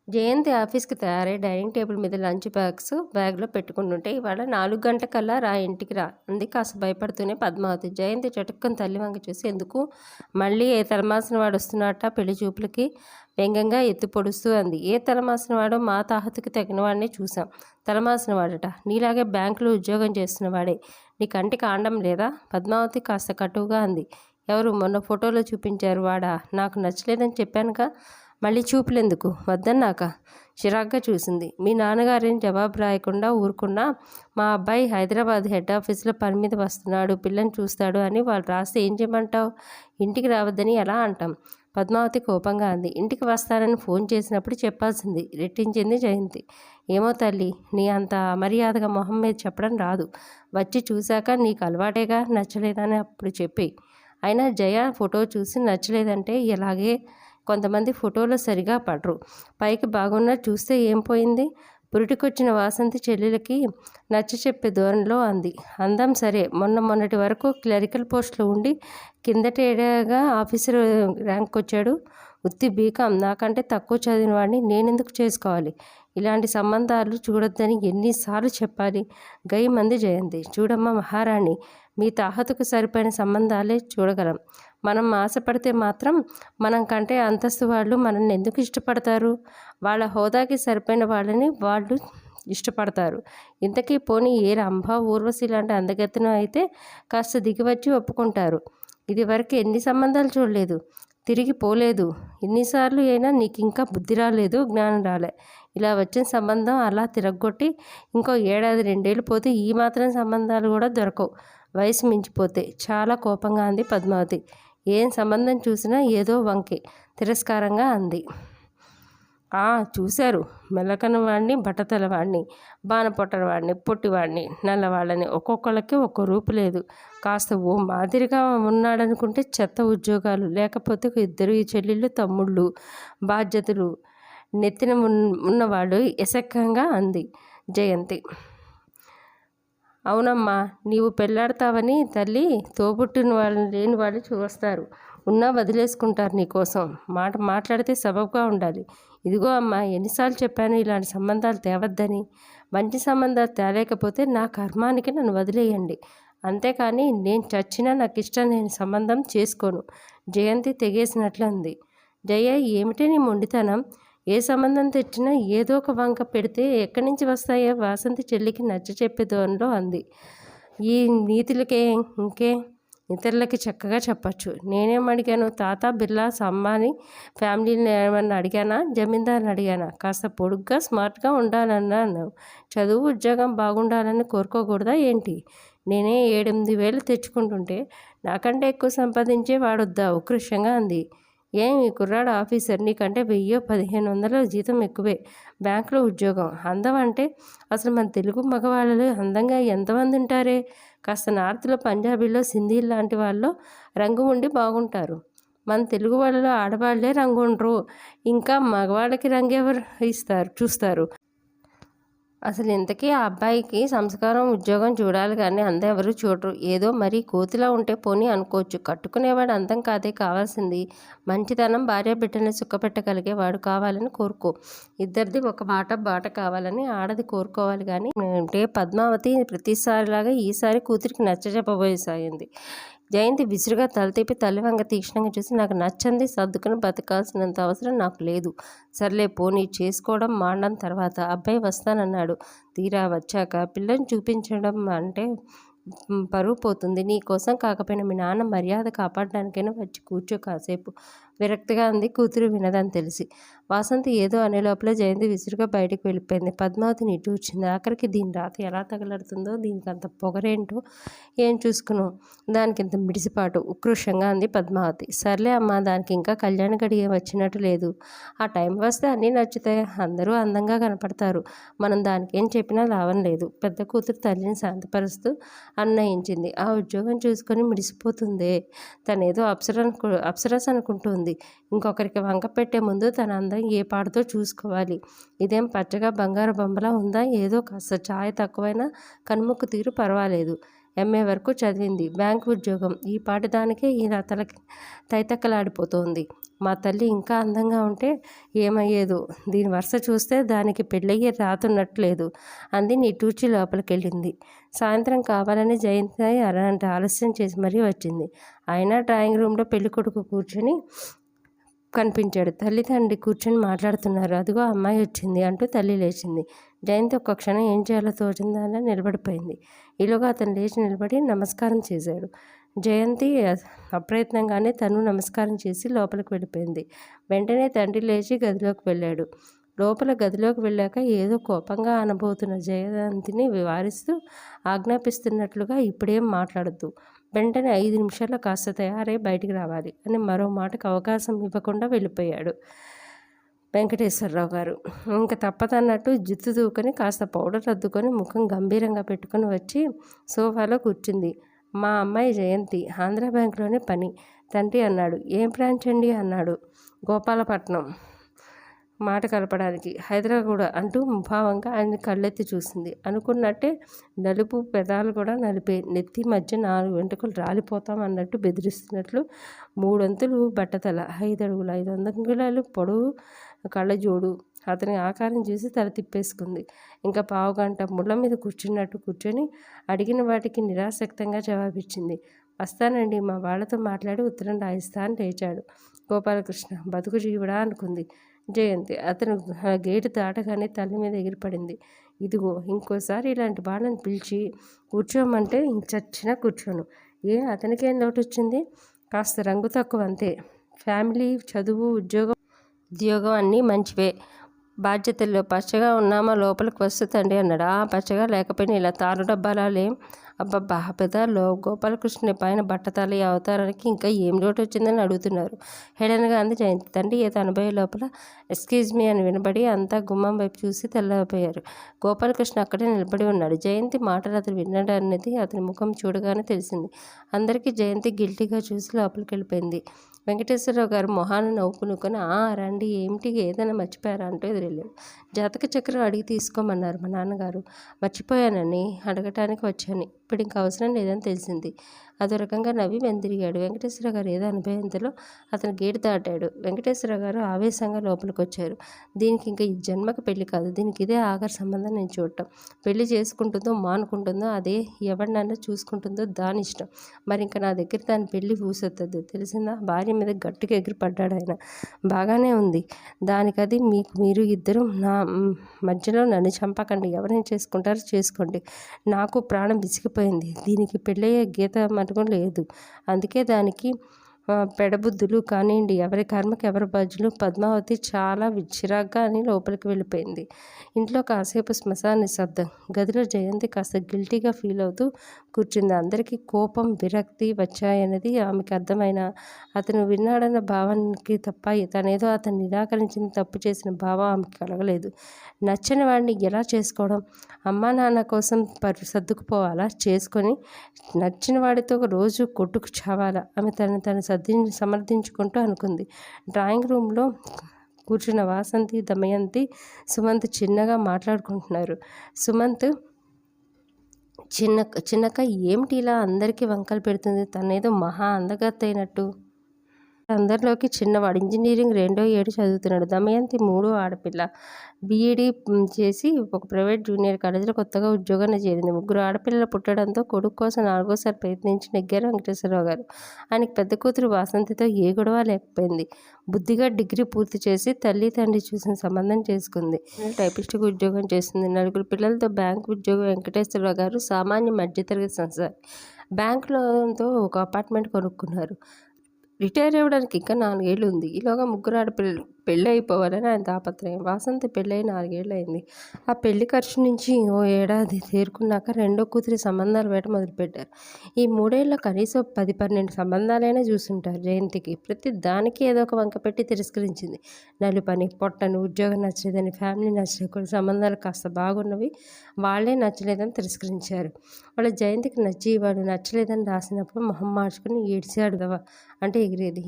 జయంతి ఆఫీస్కి తయారై dining table మీద లంచ్ బ్యాగ్లో పెట్టుకుంటుంటే ఇవాళ 4 గంటకల్లా రా ఇంటికి రా అంది కాస్త భయపడుతూనే పద్మావతి. జయంతి చటుక్కుని తల్లి వంక చూసి ఎందుకు మళ్ళీ ఏ తలమాసిన వాడు వస్తున్నట్ట పెళ్లి చూపులకి వ్యంగ్యంగా ఎత్తి పొడుస్తూ అంది. ఏ తలమాసిన వాడో మా తాహతుకి తగిన వాడిని చూసాం. తలమాసిన వాడట నీలాగే బ్యాంకులో ఉద్యోగం చేస్తున్నవాడే. నీ కంటికి ఆండం లేదా? పద్మావతి కాస్త కటువుగా అంది. ఎవరు? మొన్న ఫోటోలో చూపించారు వాడా? నాకు నచ్చలేదని చెప్పానుగా. మళ్ళీ చూపులెందుకు? వద్దన్నాక. చిరాగ్గా చూసింది. మీ నాన్నగారేం జవాబు రాయకుండా ఊరుకున్నా మా అబ్బాయి హైదరాబాద్ హెడ్ ఆఫీసులో పని మీద వస్తున్నాడు, పిల్లని చూస్తాడు అని వాళ్ళు రాస్తే ఏం చేయమంటావు? ఇంటికి రావద్దని ఎలా అంటాం? పద్మావతి కోపంగా అంది. ఇంటికి వస్తానని ఫోన్ చేసినప్పుడు చెప్పాల్సింది రెట్టించింది జయంతి. ఏమో తల్లి, నీ అంత అమర్యాదగా మొహం మీద చెప్పడం రాదు. వచ్చి చూశాక నీకు అలవాటేగా, నచ్చలేదని అప్పుడు చెప్పి. అయినా జయ ఫోటో చూసి నచ్చలేదంటే ఇలాగే. కొంతమంది ఫోటోలో సరిగా పడరు. పైకి బాగున్నా చూస్తే ఏం పోయింది? పురిటికొచ్చిన వాసంతి చెల్లెలకి నచ్చ చెప్పే ధోరణిలో అంది. అందం సరే, మొన్నటి వరకు క్లరికల్ పోస్టులో ఉండి కిందటేడాగా ఆఫీసర్ ర్యాంక్ వచ్చాడు. ఉత్తి బీకాం, నాకంటే తక్కువ చదివిన వాడిని నేనెందుకు చేసుకోవాలి? ఇలాంటి సంబంధాలు చూడొద్దని ఎన్నిసార్లు చెప్పాలి? గై మంది జయంతి. చూడమ్మ మహారాణి, మీ తాహతుకు సరిపోయిన సంబంధాలే చూడగలం. మనం ఆశపడితే మాత్రం మనం కంటే అంతస్తు వాళ్ళు మనల్ని ఎందుకు ఇష్టపడతారు? వాళ్ళ హోదాకి సరిపోయిన వాళ్ళని వాళ్ళు ఇష్టపడతారు. ఇంతకీ పోనీ ఏ రంభ ఊర్వశి లాంటి అందగత్తెను అయితే కాస్త దిగివచ్చి ఒప్పుకుంటారు. ఇది వరకు ఎన్ని సంబంధాలు చూడలేదు, తిరిగి పోలేదు. ఇన్నిసార్లు అయినా నీకు ఇంకా బుద్ధి రాలేదు, జ్ఞానం రాలే. ఇలా వచ్చిన సంబంధం అలా తిరగొట్టి ఇంకో ఏడాది 2 ఏళ్ళు పోతే ఈ మాత్రం సంబంధాలు కూడా దొరకవు, వయసు మించిపోతే. చాలా కోపంగా అంది పద్మావతి. ఏం సంబంధం చూసినా ఏదో వంకే. తిరస్కారంగా అంది. చూశారు, మెలకన వాడిని, బట్టతల వాడిని, బాణపొట్టల వాడిని, పొట్టివాడిని, నల్లవాళ్ళని, ఒక్కొక్కళ్ళకి ఒక్కో రూపు లేదు. కాస్త ఓ మాదిరిగా ఉన్నాడనుకుంటే చెత్త ఉద్యోగాలు, లేకపోతే ఇద్దరు చెల్లెళ్ళు తమ్ముళ్ళు, బాధ్యతలు నెత్తిన ఉన్నవాళ్ళు ఎసక్కంగా అంది జయంతి. అవునమ్మా, నీవు పెళ్ళాడతావని తల్లి తోబుట్టిన వాళ్ళని లేని వాళ్ళు చూస్తారు, ఉన్నా వదిలేసుకుంటారు నీకోసం. మాట్లాడితే సబబుగా ఉండాలి. ఇదిగో అమ్మా, ఎన్నిసార్లు చెప్పాను ఇలాంటి సంబంధాలు తేవద్దని. మంచి సంబంధాలు తేలేకపోతే నా కర్మానికి నన్ను వదిలేయండి, అంతేకాని నేను చచ్చినా నాకు ఇష్టం లేని సంబంధం చేసుకోను. జయంతి తెగేసినట్లుంది. జయ, ఏమిటి నీ మొండితనం? ఏ సంబంధం తెచ్చినా ఏదో ఒక వంక పెడితే ఎక్కడి నుంచి వస్తాయో? వాసంతి చెల్లికి నచ్చ చెప్పే ధోరణిలో అంది. ఈ నీతులకే ఇంకే ఇతరులకి చక్కగా చెప్పచ్చు. నేనేం అడిగాను? తాత బిర్లా అంబానీ ఫ్యామిలీని ఏమన్నా అడిగానా? జమీందారుని అడిగానా? కాస్త పొడుగ్గా స్మార్ట్గా ఉండాలన్నాను. చదువు ఉద్యోగం బాగుండాలని కోరుకోకూడదా ఏంటి? నేనే 7-8 వేలు తెచ్చుకుంటుంటే నాకంటే ఎక్కువ సంపాదించే వాడొద్దా? ఉకృష్టంగా అంది. ఈ కుర్రాడు ఆఫీసర్, నీకంటే 1000-1500 జీతం ఎక్కువే, బ్యాంకులో ఉద్యోగం. అందం అంటే అసలు మన తెలుగు మగవాళ్ళు అందంగా ఎంతమంది ఉంటారే? కాస్త నార్త్లో పంజాబీలో సింధీలు లాంటి వాళ్ళు రంగు ఉండి బాగుంటారు. మన తెలుగు వాళ్ళలో ఆడవాళ్లే రంగు ఉండరు, ఇంకా మగవాళ్ళకి రంగు ఎవరు చూస్తారు? అసలు ఇంతకీ ఆ అబ్బాయికి సంస్కారం ఉద్యోగం చూడాలి కానీ అందం ఎవరు చూడరు. ఏదో మరీ కోతిలా ఉంటే పోనీ అనుకోవచ్చు. కట్టుకునేవాడు అందం కాదే కావాల్సింది, మంచితనం, భార్య బిడ్డని సుఖపెట్టగలిగే వాడు కావాలని కోరుకో. ఇద్దరిది ఒక మాట బాట కావాలని ఆడది కోరుకోవాలి కానీ అంటే. పద్మావతి ప్రతిసారిలాగా ఈసారి కూతురికి నచ్చజెప్పబోసాగింది. జయంతి విసురుగా తల తిప్పి తల్లి వంగ తీక్షణంగా చూసి, నాకు నచ్చంది సర్దుకుని బతకాల్సినంత అవసరం నాకు లేదు. సర్లే పోనీ, చేసుకోవడం మానడం తర్వాత. అబ్బాయి వస్తానన్నాడు. తీరా వచ్చాక పిల్లని చూపించడం అంటే పరువు పోతుంది. నీ కోసం కాకపోయినా మీ నాన్న మర్యాద కాపాడడానికైనా వచ్చి కూర్చో కాసేపు, విరక్తిగా అంది. కూతురు వినదని తెలిసి. వాసంతి ఏదో అనే లోపల జయంతి విసురుగా బయటికి వెళ్ళిపోయింది. పద్మావతి నిట్టూర్చింది. ఆఖరికి దీని రాత ఎలా తగలడుతుందో, దీనికి అంత పొగరేంటో ఏం చూసుకును, దానికి ఇంత మిడిసిపాటు, ఉక్రోషంగా అంది పద్మావతి. సర్లే అమ్మా, దానికి ఇంకా కళ్యాణ గడియ వచ్చినట్టు లేదు. ఆ టైం వస్తే అన్నీ నచ్చుతాయి, అందరూ అందంగా కనపడతారు. మనం దానికి ఏం చెప్పినా లాభం లేదు. పెద్ద కూతురు తల్లిని శాంతపరుస్తూ అన్నయించింది. ఆ ఉద్యోగం చూసుకొని మిడిసిపోతుందే, తనేదో అప్సరస్ అనుకుంటుంది. ఇంకొకరికి వంక పెట్టే ముందు తన అందం ఏ పాడుతో చూసుకోవాలి. ఇదేం పచ్చగా బంగారు బొమ్మలా ఉందా? ఏదో కాస్త ఛాయ తక్కువైనా కనుముక్కు తీరు పర్వాలేదు. MA వరకు చదివింది, బ్యాంకు ఉద్యోగం. ఈ పాటి దానికే ఈ తైతక్కలాడిపోతోంది. మా తల్లి ఇంకా అందంగా ఉంటే ఏమయ్యేదో, దీని వరుస చూస్తే దానికి పెళ్ళయ్యే రాతున్నట్లేదు అంది నిట్టూర్చి లోపలికెళ్ళింది. సాయంత్రం కావాలని జయంతి అలాంటి ఆలస్యం చేసి మరీ వచ్చింది. అయినా డ్రాయింగ్ రూమ్లో పెళ్ళికొడుకు కూర్చొని కనిపించాడు. తల్లి తండ్రి కూర్చొని మాట్లాడుతున్నారు. అదిగో అమ్మాయి వచ్చింది అంటూ తల్లి లేచింది. జయంతి ఒక్క క్షణం ఏం చేయాలో తోచిందాలా నిలబడిపోయింది. ఈలోగా అతను లేచి నిలబడి నమస్కారం చేశాడు. జయంతి అప్రయత్నంగానే తను నమస్కారం చేసి లోపలికి వెళ్ళిపోయింది. వెంటనే తండ్రి లేచి గదిలోకి వెళ్ళాడు. లోపల గదిలోకి వెళ్ళాక ఏదో కోపంగా అనబోతున్న జయంతిని వారిస్తూ ఆజ్ఞాపిస్తున్నట్లుగా ఇప్పుడేం మాట్లాడద్దు, వెంటనే 5 నిమిషాల్లో కాస్త తయారై బయటికి రావాలి అని మరో మాటకు అవకాశం ఇవ్వకుండా వెళ్ళిపోయాడు వెంకటేశ్వరరావు గారు. ఇంకా తప్పదన్నట్టు జుత్తు దూకొని కాస్త పౌడర్ అద్దుకొని ముఖం గంభీరంగా పెట్టుకుని వచ్చి సోఫాలో కూర్చుంది. మా అమ్మాయి జయంతి ఆంధ్ర బ్యాంకులోనే పని. తండ్రి అన్నాడు. ఏం బ్రాంచ్ అండి అన్నాడు. గోపాలపట్నం మాట కలపడానికి. హైదరాబాద్ అంటూ ముభావంగా ఆయన కళ్ళెత్తి చూసింది. అనుకున్నట్టే నలుపు పెదాలు కూడా నలిపే, నెత్తి మధ్య 4 వెంట్రుకలు రాలిపోతాం అన్నట్టు బెదిరిస్తున్నట్లు 3 అంతులు బట్టతల, 5 అడుగుల 5 అంగుళాలు పొడవు కళ్ళజోడు. అతని ఆకారం చూసి తల తిప్పేసుకుంది. ఇంకా పావుగంట ముళ్ళ మీద కూర్చున్నట్టు కూర్చొని అడిగిన వాటికి నిరాసక్తంగా జవాబిచ్చింది. వస్తానండి, మా వాళ్లతో మాట్లాడి ఉత్తరం రాయిస్తా అని లేచాడు గోపాలకృష్ణ. బతుకు జీవుడా అనుకుంది జయంతి. అతను గేటు దాటగానే తల్లి మీద ఎగిరిపడింది. ఇదిగో ఇంకోసారి ఇలాంటి వాళ్ళని పిలిచి కూర్చోమంటే చచ్చినా కూర్చోను. అతనికేం లోటు వచ్చింది? కాస్త రంగు తక్కువ అంతే. ఫ్యామిలీ, చదువు, ఉద్యోగం అన్నీ మంచివే. బాధ్యతల్లో పచ్చగా ఉన్నామా లోపలికి వస్తూ తండ్రి అన్నాడు. పచ్చగా లేకపోయినా ఇలా తారు డబ్బాలా లేం. అబ్బబ్బా! పెదాల్లో గోపాలకృష్ణ పైన బట్టతల అవతారానికి ఇంకా ఏం లోటు వచ్చిందని అడుగుతున్నారు హేళనగా అంది జయంతి. తండ్రి ఏదో అనుభవ లోపల ఎక్స్క్యూజ్ మీ అని వినబడి అంతా గుమ్మం వైపు చూసి తెల్లపోయారు. గోపాలకృష్ణ అక్కడే నిలబడి ఉన్నాడు. జయంతి మాటలు అతను విన్నాడన్నది అతని ముఖం చూడగానే తెలిసింది. అందరికీ జయంతి గిల్టీగా చూసి లోపలికి వెళ్ళిపోయింది. వెంకటేశ్వరరావు గారు మొహాన్ని నవ్వుకునుకొని రండి, ఏమిటి ఏదైనా మర్చిపోయారా అంటూ ఎదురెళ్ళాడు. జాతక చక్రం అడిగి తీసుకోమన్నారు మా నాన్నగారు. మర్చిపోయానని అడగటానికి వచ్చాను. ఇప్పుడు ఇంకా అవసరం లేదని తెలిసింది. అదో రకంగా నవ్వి వెందిరిగాడు. వెంకటేశ్వరరావు గారు ఏదో అనుభవంతలో అతను గేటు దాటాడు. వెంకటేశ్వరరావు గారు ఆవేశంగా లోపలికి వచ్చారు. దీనికి ఇంకా ఈ జన్మకి పెళ్లి కాదు, దీనికి ఇదే ఆఖరి సంబంధం నేను చూడటం. పెళ్లి చేసుకుంటుందో మానుకుంటుందో అదే ఎవరినైనా చూసుకుంటుందో దాని ఇష్టం. మరి ఇంకా నా దగ్గర దాని పెళ్లి ఊసెత్తద్దు, తెలిసిందా? భార్య మీద గట్టిగా ఎగిరిపడ్డాడు ఆయన. బాగానే ఉంది, దానికది మీరు ఇద్దరు నా మధ్యలో నన్ను చంపకండి. ఎవరైనా చేసుకుంటారో చేసుకోండి, నాకు ప్రాణం విసిగిపోయింది. దీనికి పెళ్ళయ్యే గీత మటుకు లేదు. అందుకే దానికి పెడబుద్ధులు కానివ్వండి, ఎవరి కర్మకి ఎవరి బాధ్యులు. పద్మావతి చాలా చిరాగ్గా అని లోపలికి వెళ్ళిపోయింది. ఇంట్లో కాసేపు శ్మశాన నిశ్శబ్దం. గదిలో జయంతి కాస్త గిల్టీగా ఫీల్ అవుతూ కూర్చుంది. అందరికీ కోపం, విరక్తి వచ్చాయన్నది ఆమెకి అర్థమైన అతను విన్నాడన్న భావానికి తప్ప తనేదో అతను నిరాకరించిన తప్పు చేసిన భావం ఆమెకి కలగలేదు. నచ్చని వాడిని ఎలా చేసుకోవడం? అమ్మా నాన్న కోసం సర్దుకుపోవాలా? చేసుకొని నచ్చిన వాడితో రోజు కొట్టుకు చావాలా? ఆమె తను సమర్థించుకుంటూ అనుకుంది. డ్రాయింగ్ రూమ్లో కూర్చున్న వాసంతి, దమయంతి, సుమంత్ చిన్నగా మాట్లాడుకుంటున్నారు. సుమంత్ చిన్నక్క ఏమిటి ఇలా అందరికీ వంకలు పెడుతుంది? తనేదో మహా అందగత్తె అయినట్టు. అందరిలోకి చిన్నవాడు, ఇంజనీరింగ్ 2వ ఏడు చదువుతున్నాడు. దమయంతి 3వ ఆడపిల్ల, బీఈడీ చేసి ఒక ప్రైవేట్ జూనియర్ కాలేజీలో కొత్తగా ఉద్యోగాన్ని చేరింది. 3 ఆడపిల్లలు పుట్టడంతో కొడుకు కోసం 4వసారి ప్రయత్నించి నెగ్గారు వెంకటేశ్వరరావు గారు. ఆయనకి పెద్ద కూతురు వాసంతితో ఏ గొడవ లేకపోయింది. బుద్ధిగా డిగ్రీ పూర్తి చేసి తల్లి తండ్రి చూసిన సంబంధం చేసుకుంది. టైపిస్ట్గా ఉద్యోగం చేస్తుంది. 4 పిల్లలతో బ్యాంకు ఉద్యోగం. వెంకటేశ్వరరావు గారు సామాన్య మధ్యతరగతి సంసారి. బ్యాంకులతో ఒక అపార్ట్మెంట్ కొనుక్కున్నారు. రిటైర్ అవ్వడానికి ఇంకా 4 ఏళ్ళు ఉంది. ఈలోగా 3 ఆడపిల్లలు పెళ్ళి అయిపోవాలని ఆయన తాపత్రయం. వాసంతి పెళ్ళై 4 ఏళ్ళు అయింది. ఆ పెళ్లి ఖర్చు నుంచి ఓ ఏడాది తేరుకున్నాక రెండో కూతురి సంబంధాలు వేట మొదలుపెట్టారు. ఈ 3 ఏళ్ళలో కనీసం 10-12 సంబంధాలైనా చూసుంటారు. జయంతికి ప్రతి దానికి ఏదో ఒక వంక పెట్టి తిరస్కరించింది. నలుపని, పొట్టను, ఉద్యోగం నచ్చలేదని, ఫ్యామిలీ నచ్చలేదు, కొన్ని సంబంధాలు కాస్త బాగున్నవి వాళ్ళే నచ్చలేదని తిరస్కరించారు. వాళ్ళ జయంతికి నచ్చి వాడు నచ్చలేదని రాసినప్పుడు మొహం మార్చుకుని ఏడ్చాడు అంటే ఎగిరేది.